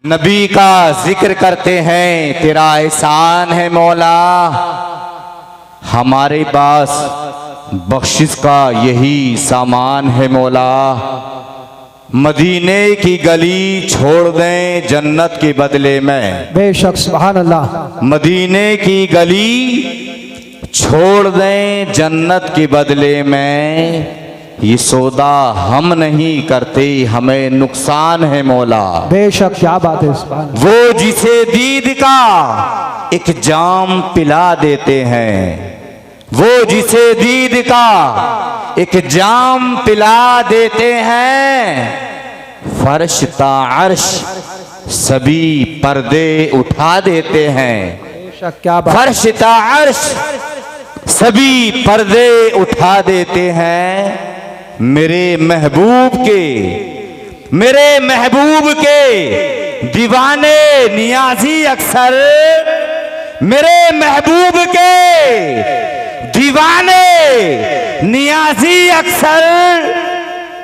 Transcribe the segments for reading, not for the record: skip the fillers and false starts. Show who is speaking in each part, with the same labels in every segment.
Speaker 1: नबी का जिक्र करते हैं, तेरा एहसान है मौला। हमारे पास बख्शिश का यही सामान है मौला। मदीने की गली छोड़ दें जन्नत के बदले में।
Speaker 2: बेशक सुभान अल्लाह।
Speaker 1: मदीने की गली छोड़ दें जन्नत के बदले में। ये सौदा हम नहीं करते, हमें नुकसान है मौला।
Speaker 2: बेशक क्या बात है सुभान।
Speaker 1: वो जिसे दीद का एक जाम पिला देते हैं, वो जिसे दीद का एक जाम पिला देते हैं। फर्श ता अर्श सभी पर्दे उठा देते हैं।
Speaker 2: बेशक क्या बात।
Speaker 1: फर्श ता अर्श सभी पर्दे उठा देते हैं। मेरे महबूब के दीवाने नियाजी अक्सर, मेरे महबूब के दीवाने नियाजी अक्सर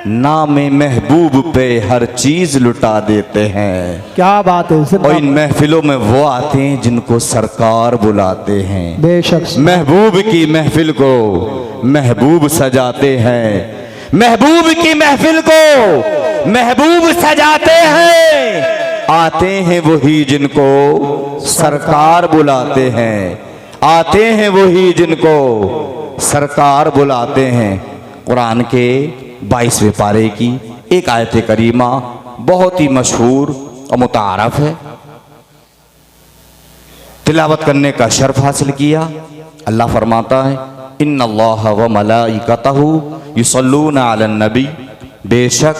Speaker 1: नामे महबूब पे हर चीज लुटा देते हैं।
Speaker 2: क्या बात है।
Speaker 1: और इन महफिलों में वो आते हैं जिनको सरकार बुलाते हैं।
Speaker 2: बेशक
Speaker 1: महबूब की महफिल को महबूब सजाते हैं। महबूब की महफिल को महबूब सजाते हैं। आते हैं वही जिनको सरकार बुलाते हैं। आते हैं वही जिनको सरकार बुलाते हैं। कुरान के 22वें पारे की एक आयत करीमा बहुत ही मशहूर और मुतारफ है। तिलावत करने का शर्फ हासिल किया। अल्लाह फरमाता है, इन्नल्लाह व मलाइकतहु युसल्लूना अलन नबी। बेशक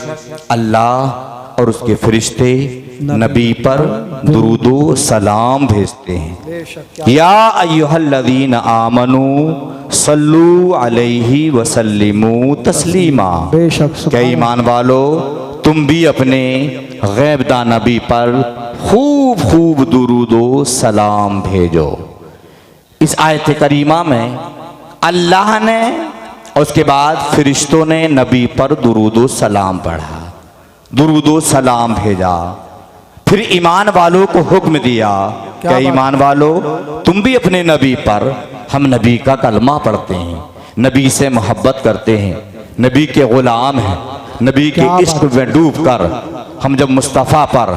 Speaker 1: अल्लाह और उसके फरिश्ते नबी पर दुरूदो सलाम भेजते हैं। या अय्युहल्लज़ीना आमनू सल्लू अलैहि व सल्लिमू तस्लीमा। क्या ईमान वालो, तुम भी अपने गैबदा नबी पर खूब खूब दुरूदो सलाम भेजो। इस आयत करीमा में अल्लाह ने और उसके बाद फरिश्तों ने नबी पर दुरूदो सलाम पढ़ा, दुरूदो सलाम भेजा। फिर ईमान वालों को हुक्म दिया, क्या ईमान वालों, तुम भी अपने नबी पर, हम नबी का कलमा पढ़ते हैं, नबी से मोहब्बत करते हैं, नबी के गुलाम हैं, नबी के इश्क में डूब कर हम जब मुस्तफ़ा पर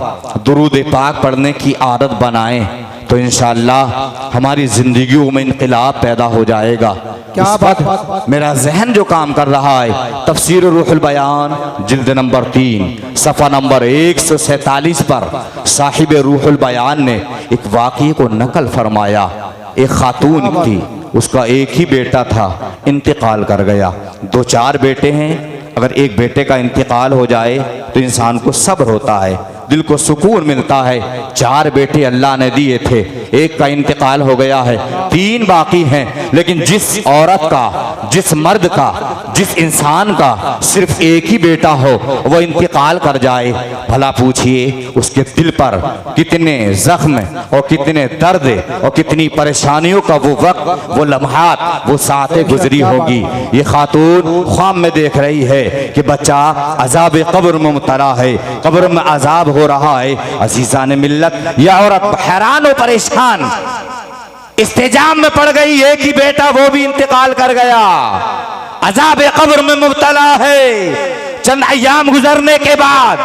Speaker 1: दुरूद पाक पढ़ने की आदत बनाएं तो इंशाअल्लाह हमारी जिंदगियों में इनकलाब पैदा हो जाएगा। क्या बात। मेरा जहन जो काम कर रहा है, तफसीर रूहुल बयान जिल्द नंबर 3 सफ़ा नंबर 147 पर साहिब रूहुल बयान ने एक वाक़ये को नकल फरमाया। एक खातून थी, उसका एक ही बेटा था, इंतकाल कर गया। 2-4 बेटे हैं, अगर एक बेटे का इंतकाल हो जाए तो इंसान को सब्र होता है, दिल को सुकून मिलता है। 4 बेटे अल्लाह ने दिए थे, एक का इंतकाल हो गया है, 3 बाकी हैं। लेकिन जिस औरत का, जिस मर्द का, जिस इंसान का सिर्फ एक ही बेटा हो, वह इंतकाल कर जाए, भला पूछिए उसके दिल पर कितने जख्म और कितने दर्द और कितनी परेशानियों का वो वक्त, वो लम्हात, वो सातें गुजरी होगी। ये खातून ख्वाब में देख रही है कि बच्चा अजाब कब्र में मुब्तला है, कब्र में अजाब हो रहा है। अजीजान मिल्लत, यह औरत हैरान और परेशान इस्तेजाम में पड़ गई। एक ही बेटा, वो भी इंतकाल कर गया, अजाब कब्र में मुब्तला है। चंद अय्याम गुजरने के बाद,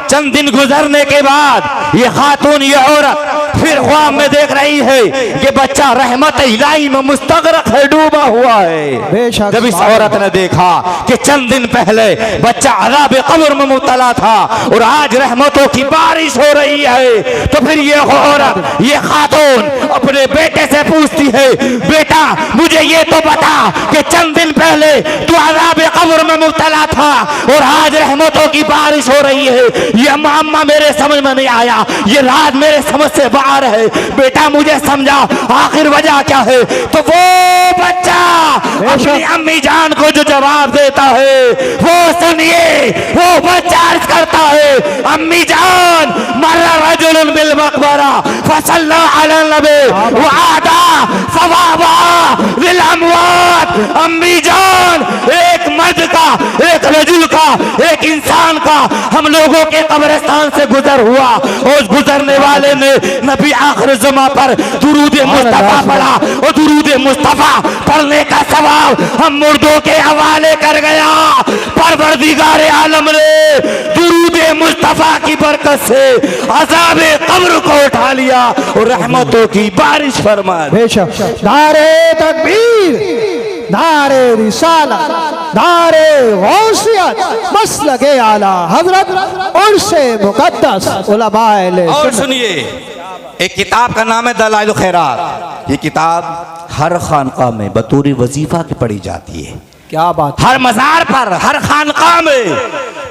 Speaker 1: चंद दिन गुजरने के बाद ये खातून, ये औरत फिर ख्वाब में देख रही है कि बच्चा रहमत इलाही में मुस्तगरक है, डूबा हुआ है। जब इस औरत ने देखा कि चंद दिन पहले बच्चा अज़ाब कब्र में मुब्तला था और आज रहमतों की बारिश हो रही है, तो फिर ये औरत, ये खातून अपने बेटे से पूछती है, बेटा मुझे ये तो बता कि चंद दिन पहले तू अज़ाब कब्र में मुब्तला था और आज रहमतों की बारिश हो रही है। ये मामा मेरे समझ में नहीं आया, ये राज मेरे समझ से बाहर है। बेटा मुझे समझा, आखिर वजह क्या है? तो वो बच्चा अपनी अम्मी जान को जो जवाब देता है वो सुनिए। वो बच्चा अर्ज करता है, अम्मी जान, मर्रा रजुल रजुलन बिल मकबरा फसल्ला अला नबी व आदा सवाबा लिल अमवात। अम्मी जान, एक मर्द का, एक रजुल का, एक इंसान का हम लोगों के कब्रिस्तान से गुजर हुआ, और गुजरने वाले ने नबी आखिर ज़मा पर दुरूद मुस्तफा पढ़ा, और दुरूद मुस्तफा पढ़ने का सवाब हम मुर्दों के हवाले कर गया। परवरदिगार आलम ने दुरूद मुस्तफा की बरकत से अज़ाबे कब्र को उठा लिया और रहमतों की बारिश फरमा दी।
Speaker 2: बेशक नारे तकबीर, नारे रिसालत, नारे गौसियत, मसलके आला हजरत उर्से मुकद्दस उलमाए ले।
Speaker 1: और सुनिए, एक किताब का नाम है दलाइल खैरात। ये किताब हर खानका में बतौर वजीफा की पढ़ी जाती है।
Speaker 2: क्या बात,
Speaker 1: हर मज़ार पर, हर खानका में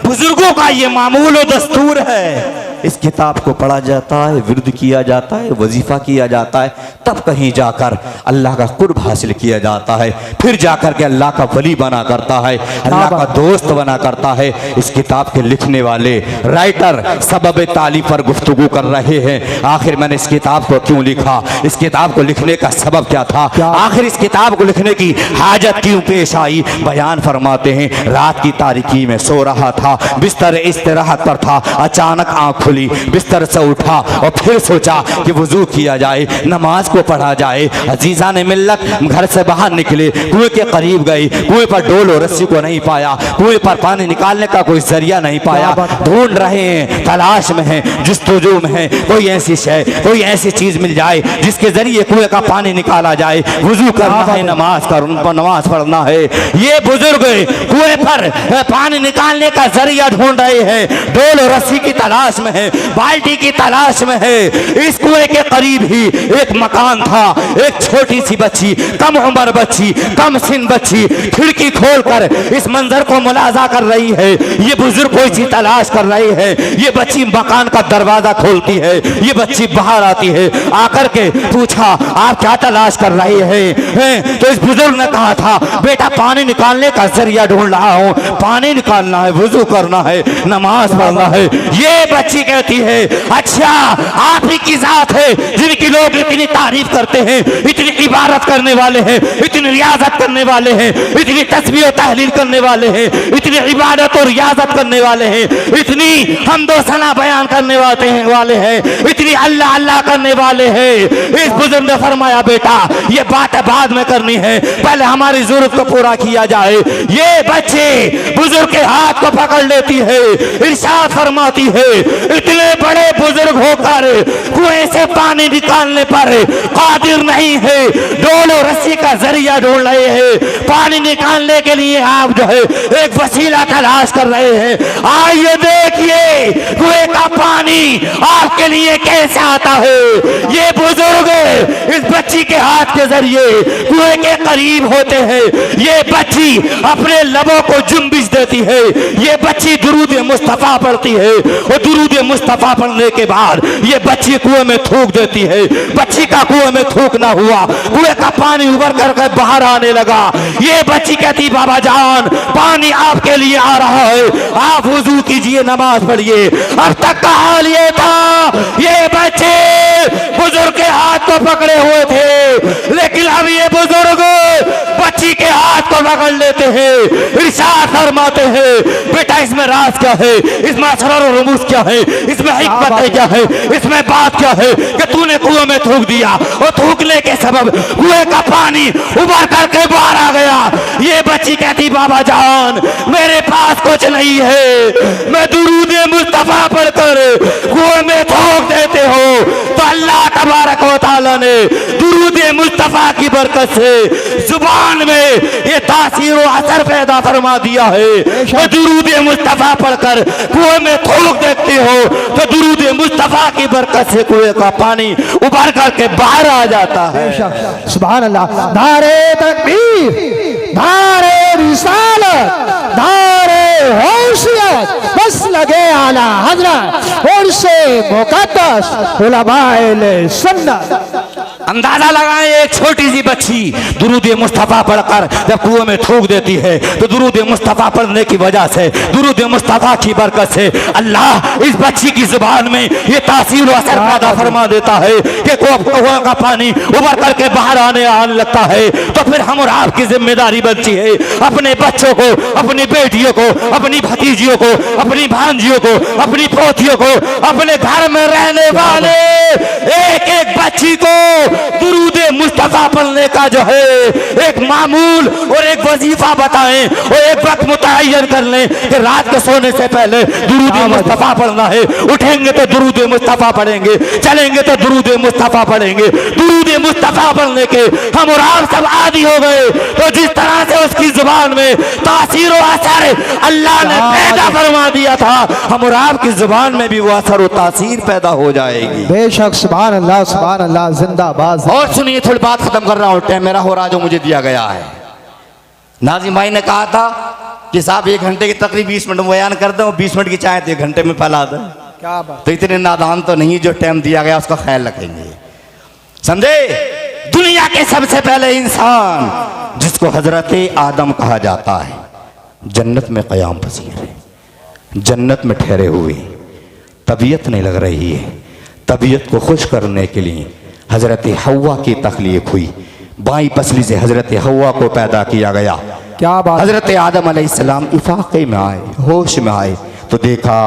Speaker 1: बुजुर्गों का ये मामूल और दस्तूर है। इस किताब को पढ़ा जाता है, विर्द किया जाता है, वजीफा किया जाता है, तब कहीं जाकर अल्लाह का कुर्ब हासिल किया जाता है, फिर जाकर के अल्लाह का वली बना करता है, अल्लाह का दोस्त बना करता है। इस किताब के लिखने वाले राइटर सबब तालीफ पर गुफ्तगू कर रहे हैं। आखिर मैंने इस किताब को क्यों लिखा, इस किताब को लिखने का सबब क्या था, आखिर इस किताब को लिखने की हाजत क्यों पेश आई, बयान फरमाते हैं। रात की तारीकी में सो रहा था, बिस्तर इस्तिराहत पर था, अचानक आंख खुली, बिस्तर से उठा और फिर सोचा कि वुजू किया जाए, नमाज को पढ़ा जाए। अजीजा ने मिल्लत घर से बाहर निकले, कुएं के करीब गई, कुएं पर डोल और रस्सी को नहीं पाया, कुएं पर पानी निकालने का कोई जरिया नहीं पाया। ढूंढ रहे हैं, तलाश में हैं, जुस्तजू में हैं, कोई ऐसी शय, कोई ऐसी चीज मिल जाए जिसके जरिए कुएं का पानी निकाला जाए। वुजू करना है, नमाज पढ़ना है। ये बुजुर्ग कुएं पर पानी निकालने का जरिया ढूंढ रहे हैं, डोल और रस्सी की तलाश में है, बाल्टी की तलाश में है। इस कुएं के करीब ही एक मकान था। एक छोटी सी बच्ची, कम उम्र बच्ची, कम सिन बच्ची खिड़की खोलकर इस मंजर को मुलाजा कर रही है। ये बुजुर्ग कोई चीज तलाश कर रही है। ये बच्ची मकान का दरवाजा खोलती है, ये बच्ची बाहर आती है, आकर के पूछा आप क्या तलाश कर रहे हैं? तो इस बुजुर्ग ने कहा था बेटा पानी निकालने का जरिया ढूंढ रहा हूँ, पानी निकालना है, वुजू करना है, नमाज पढ़ना है। ये बच्ची कहती है अच्छा आप ही की जात है जिनकी लोग इतनी तारीफ करते हैं, इतनी इबादत करने वाले हैं, इतनी रियाजत करने वाले हैं, इतनी तस्बीह और तहलील करने वाले हैं, इतनी इबादत और रियाजत करने वाले हैं, इतनी हम्दो सना बयान करने वाले हैं, इतनी अल्लाह अल्लाह करने वाले हैं। इस बुजुर्ग ने फरमाया बेटा ये बात बाद में करनी है, पहले हमारी जरूरत को पूरा किया जाए। ये बच्चे बुजुर्ग के हाथ को पकड़ लेती है, इरशाद फरमाती है इतने बड़े बुजुर्ग होकर कुएं से पानी निकालने पर कादिर नहीं है, डोल और रस्सी का जरिया ढूंढ रहे हैं। पानी निकालने के लिए आप जो है एक वसीला तलाश कर रहे हैं। आइए देखिए कुएं का पानी आपके लिए कैसे आता है। ये बुजुर्ग इस बच्ची के हाथ के जरिए कुएं के करीब होते हैं। ये बच्ची अपने लबों को जुम्बिश देती है, ये बच्ची दुरूद मुस्तफा पढ़ती है और दुरूद मुस्तफा पढ़ने के बाद ये बच्ची कुएं में थूक देती है। बच्ची का कुएं में थूक ना हुआ, कुएं का पानी उबर कर बाहर आने लगा। ये बच्ची कहती बाबा जान पानी आपके लिए आ रहा है, आप वुजू कीजिए, नमाज पढ़िए। अब तक का हाल ये था ये बच्चे बुजुर्ग के हाथ को पकड़े हुए थे, लेकिन अब ये बुजुर्ग बच्ची के हाथ को पकड़ लेते हैं, इरशाद फरमाते हैं बेटा इसमें राज क्या है, इसमें असरार और रमूज क्या है, इसमें हिकमत क्या है, इसमें बात क्या है कि तूने कुएं में थूक दिया और थूकने के सबब कुएं का पानी उबर करके बाहर आ गया। ये बच्ची कहती बाबा जान मेरे पास कुछ नहीं है, मैं दुरूद मुस्तफा पढ़कर कुएं में थूक देते हो तो अल्लाह तबारक व तआला ने दुरूद मुस्तफा की बरकत से जुबान में ये तासीर और असर पैदा फरमा दिया है। तो दुरूद मुस्तफा पढ़कर कुएं में थूक देते हो तो दुरूद मुस्तफा की बरकत से कुएं का पानी उबर करके बाहर आ जाता है।
Speaker 2: सुभान अल्लाह। नारे तकबीर, नारे रिसालत, नारे गौसियत मसलके आला हजरत उनसे मुकद्दस उलमाए सुन्नत।
Speaker 1: अंदाजा लगाएं, एक छोटी सी बच्ची दुरूद मुस्तफ़ा पढ़कर जब कुएं में थूक देती है तो दुरूद मुस्तफ़ा पढ़ने की वजह से, दुरूद मुस्तफ़ा की बरकत से अल्लाह इस बच्ची की जुबान में ये तासीर और असर पैदा फरमा देता है कि कुआं का पानी उबर करके बाहर आने लगता है। तो फिर हम और आपकी जिम्मेदारी बनती है अपने बच्चों को, अपनी बेटियों को, अपनी भतीजियों को, अपनी भांजियों को, अपनी पोतियों को, अपने घर में रहने वाले एक एक बच्ची को दुरूद मुस्तफ़ा पढ़ने का जो है एक मामूल और एक वजीफा बताएं और एक वक्त मुतय्यन कर लें कि रात को सोने से पहले दुरूद मुस्तफ़ा पढ़ना है। उठेंगे तो दुरूद मुस्तफ़ा पढ़ेंगे, चलेंगे तो दुरूद मुस्तफ़ा पढ़ेंगे। दुरूद मुस्तफ़ा पढ़ने के हम और आप सब आदी हो गए। तो जिस तरह से उसकी जुबान में तासीर और असर अल्लाह ने पैदा फरमा दिया था, हम और आपकी जुबान में भी वो असर और तासीर पैदा हो जाएगी।
Speaker 2: बेशक सुभान अल्लाह जिंदाबाद।
Speaker 1: और सुनिए, थोड़ी बात खत्म कर रहा हूं, टाइम मेरा हो रहा जो मुझे दिया गया है। नाज़िम भाई ने कहा था कि साहब 1 घंटे की तकरीब 20 मिनट में बयान कर दें और 20 मिनट की चाहे तो 1 घंटे में फैला दें।
Speaker 2: क्या बात।
Speaker 1: तो इतने नादान तो नहीं, जो टाइम दिया गया उसका ख्याल रखेंगे। समझे? दुनिया के सबसे पहले इंसान जिसको हजरत आदम कहा जाता है, जन्नत में क़याम पसीर है, जन्नत में ठहरे हुए, तबीयत नहीं लग रही है। तबीयत को खुश करने के लिए हजरत हव्वा की तख्लीक हुई। बाई पसली से हजरत हव्वा को पैदा किया गया।
Speaker 2: क्या बात।
Speaker 1: हजरत आदम अलैहिस्सलाम इफाक़े में आए, होश में आए तो देखा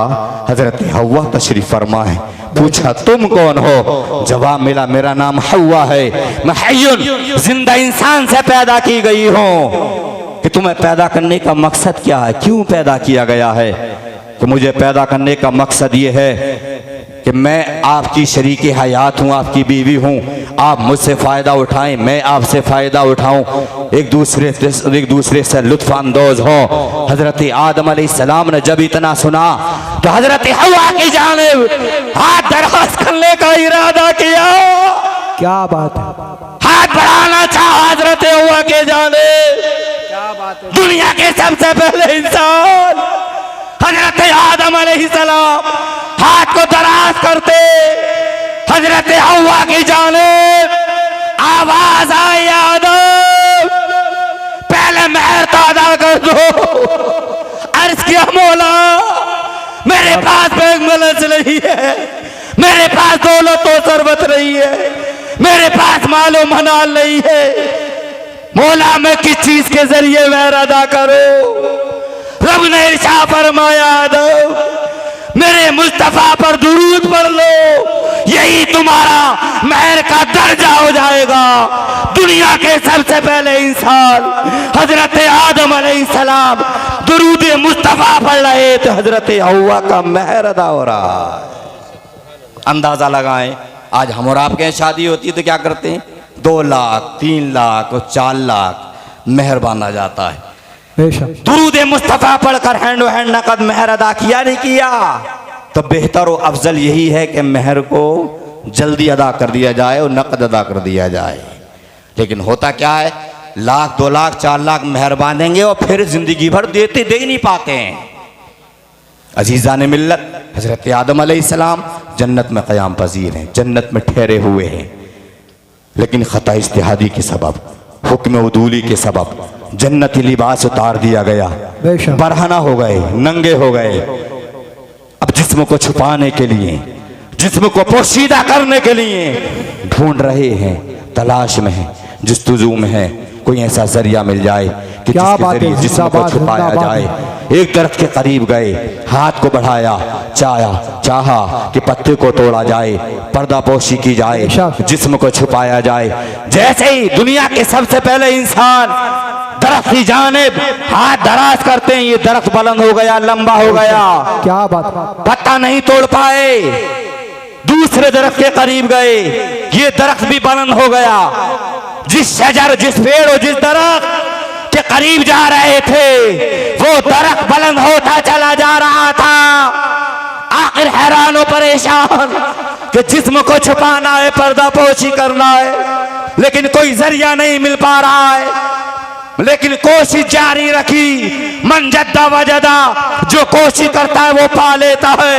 Speaker 1: हजरत हव्वा तशरीफ फरमा है। पूछा तुम कौन हो? जवाब मिला मेरा नाम हव्वा है, मैं हय्युन जिंदा इंसान से पैदा की गई हूँ। कि तुम्हें पैदा करने का मकसद क्या है, क्यों पैदा किया गया है? कि मुझे पैदा करने का मकसद ये है कि मैं आपकी शरीक हयात हूँ, आपकी बीवी हूँ, आप मुझसे फ़ायदा उठाएं, मैं आपसे फ़ायदा उठाऊं, एक दूसरे से लुत्फ़ अंदोज़ हो। हज़रत आदम अलैहिस्सलाम ने जब इतना सुना तो हज़रत हव्वा की जानिब हाथ दराज करने का इरादा किया।
Speaker 2: क्या बात है।
Speaker 1: हाथ बढ़ाना चाहा हज़रत हव्वा के जानिब।
Speaker 2: क्या बात है।
Speaker 1: दुनिया के सबसे पहले इंसान हज़रत आदम अलैहिस्सलाम हाथ को दराज करते हजरत हव्वा की जानिब आवाज आई, आदम पहले मेहर तो अदा कर दो। अर्ज किया मौला मेरे पास बैंक बैलेंस नहीं है, मेरे पास दौलत और सरबत नहीं है, मेरे पास मालो मनाल नहीं है। मौला मैं किस चीज के जरिए मेहर अदा करूं? रब ने इरशाद फरमाया आदम मेरे मुस्तफा पर दुरूद पढ़ लो, यही तुम्हारा मेहर का दर्जा हो जाएगा। दुनिया के सबसे पहले इंसान हजरत आदम अलैहिस्सलाम दुरूद मुस्तफा पढ़ रहे तो हजरत हव्वा का मेहर अदा हो रहा। अंदाजा लगाएं, आज हम और आपके यहाँ शादी होती है तो क्या करते हैं? 2 लाख 3 लाख और 4 लाख मेहर बांधा जाता है। दुरूद मुस्तफ़ा पढ़कर हैंड हैंड नकद मेहर अदा किया नहीं किया तो बेहतर और अफजल यही है कि मेहर को जल्दी अदा कर दिया जाए और नकद अदा कर दिया जाए। लेकिन होता क्या है, 1 लाख 2 लाख 4 लाख मेहर बांधेंगे और फिर जिंदगी भर दे ही नहीं पाते हैं। अजीज़ान मिल्लत हज़रत आदम अलैहिस्सलाम जन्नत में क़याम पजीर हैं, जन्नत में ठहरे हुए हैं, लेकिन ख़ता इज्तिहादी के सबब, हुक्म उदूली के सबब जन्नती लिबास उतार दिया गया, बरहना हो गए, नंगे हो गए। अब जिस्म को छुपाने के लिए, जिस्म को पोशीदा करने के लिए ढूंढ रहे हैं, तलाश में हैं, जुस्तुजू में हैं, कोई ऐसा जरिया मिल जाए कि जिसके जरिए जिस्म को छुपाया जाए। एक दरख्त के करीब गए, हाथ को बढ़ाया, चाहा कि पत्ते को तोड़ा जाए, पर्दा पोशी की जाए, जिस्म को छुपाया जाए। जैसे ही दुनिया के सबसे पहले इंसान दरख्त की जानिब हाथ दराज करते हैं, ये दरख्त बुलंद हो गया, लंबा हो गया। क्या बात। पत्ता नहीं तोड़ पाए, दूसरे दरख्त के करीब गए, ये दरख्त भी बुलंद हो गया। जिस शजर, जिस पेड़ और जिस दरख्त के करीब जा रहे थे वो दरख्त बुलंद होता चला जा रहा था। आखिर हैरान और परेशान कि जिस्म को छुपाना है, पर्दा पोशी करना है, लेकिन कोई जरिया नहीं मिल पा रहा है। लेकिन कोशिश जारी रखी। मन जद्दा वजदा, जो कोशिश करता है वो पा लेता है।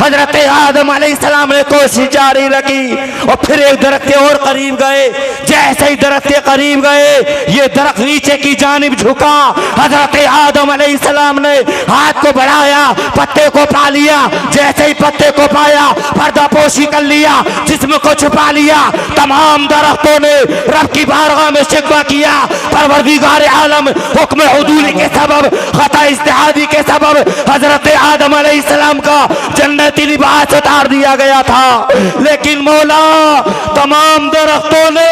Speaker 1: हजरत आदम अलैहिस्सलाम ने कोशिश जारी रखी और फिर एक दरख्त के और करीब गए। जैसे ही दरख्त के करीब गए, ये दरख्त नीचे की जानिब झुका। हजरत आदम अलैहिस्सलाम ने हाथ को बढ़ाया, पत्ते को पा लिया। जैसे ही पत्ते को पाया, पर्दापोशी कर लिया, जिस्म को छुपा लिया। तमाम दरख्तों ने रब की बारगाह में शिकवा किया, परवरदिगार आलम हुक्म हुदूली के सबब, खता इज्तिहादी के सबब हजरत आदम अलैहिस्सलाम का जन्नती लिबास उतार दिया गया था। लेकिन मौला तमाम दरख्तों ने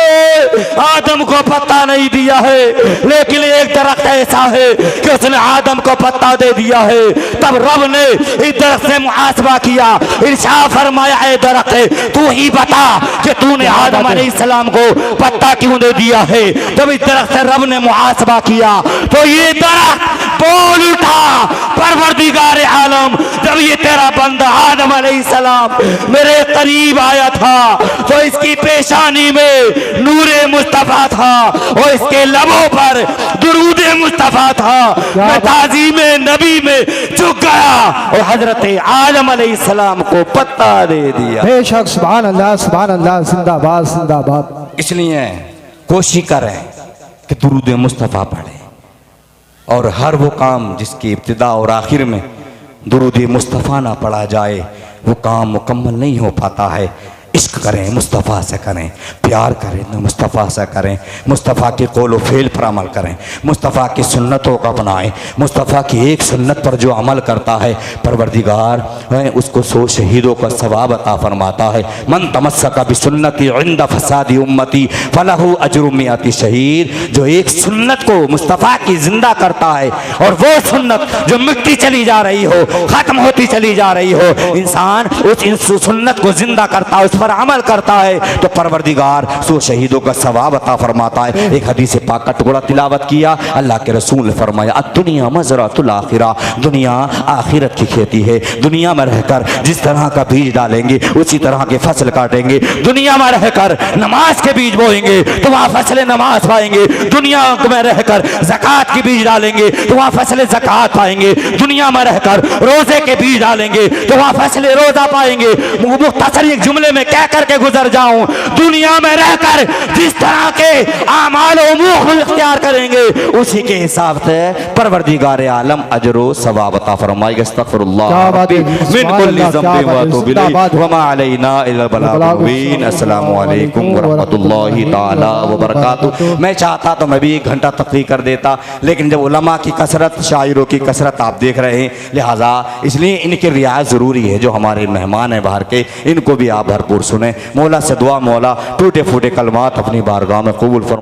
Speaker 1: आदम को पत्ता नहीं दिया है, लेकिन एक दरख्त ऐसा है कि उसने आदम को पत्ता दे दिया है। तब रब ने इस दरख्त से मुहासबा किया, इरशाद फरमाया, ऐ दरख्त तू ही बता कि तूने आदम अलैहिस्सलाम को पत्ता क्यों दे दिया है। जब इस दरख्त से रब ने मुहासबा किया तो ये दरख्त बोल उठा, परवरदिगार आलम, जब ये तेरा बंदा आदम अलैहिस्सलाम मेरे करीब आया था तो इसकी पेशानी में नूरे मुस्तफा था और इसके लबों पर दुरूद मुस्तफा था। मैं ताज़ीम नबी में झुक गया और हजरत आदम अलैहिस्सलाम को पत्ता दे दिया।
Speaker 2: बेशक, सुभान अल्लाह, सुभान अल्लाह, जिंदाबाद जिंदाबाद।
Speaker 1: इसलिए कोशिश करें कि दुरूद मुस्तफ़ा पढ़ें और हर वो काम जिसकी इब्तिदा और आखिर में दुरूद मुस्तफ़ा ना पढ़ा जाए वो काम मुकम्मल नहीं हो पाता है। इश्क करें, मुस्तफ़ा से करें, प्यार करें तो मुस्तफ़ा से करें, मुस्तफ़ा के कौल व फ़ेल पर अमल करें, मुस्तफ़ा की सुन्नतों का बनाएं। मुस्तफ़ा की एक सुन्नत पर जो अमल करता है परवरदिगार उसको 100 शहीदों का सवाब अता फरमाता है। मन तमस्सका बिसुन्नती इंद फसादी उम्मती फलहु अजरु मिअती शहीद। जो एक सुन्नत को मुस्तफ़ा की जिंदा करता है और वो सुन्नत जो मिटती चली जा रही हो, ख़त्म होती चली जा रही हो, इंसान उस सुन्नत को जिंदा करता है, पर अमल करता है तो परवरदिगार 100 शहीदों का सवाब अता फरमाता है। एक हदीस पाक का टुकड़ा तिलावत किया, अल्लाह के रसूल ने फरमाया, दुनिया मज़रातुल आखिरा, दुनिया आखिरत की खेती है। दुनिया में रहकर जिस तरह का बीज डालेंगे उसी तरह के फसल काटेंगे। दुनिया में रहकर नमाज के बीज बोएंगे तो वहाँ फसलें नमाज पाएंगे। दुनिया में रहकर ज़कात के बीज डालेंगे तो वहाँ फसलें ज़कात पाएंगे। दुनिया में रहकर रोजे के बीज डालेंगे तो वहाँ फसलें रोजा पाएंगे। मुख्तसर एक जुमले में कह करके गुजर जाऊं, दुनिया में रहकर जिस तरह के आमाल इख्तियार करेंगे उसी के हिसाब से परवरदिगार आलम अजरो सवाब अता फरमाएगा। अस्तगफिरुल्लाह मिन कुल्ली ज़ंबिन व अतूबु इलैहि व मा अलैना इल्ला बलागुल मुबीन। अस्सलामु अलैकुम व रहमतुल्लाहि ताला व बरकातुहू। मैं चाहता तो मैं भी 1 घंटा तकरीर कर देता, लेकिन जब उलमा की कसरत, शायरों की कसरत आप देख रहे हैं, लिहाजा इसलिए इनकी रियायत ज़रूरी है। जो हमारे मेहमान हैं बाहर के, इनको भी आप भरपूर सुने। मौला से दुआ, मौला टूटे फूटे कलमात अपनी बारगाह में कबूल फरमा।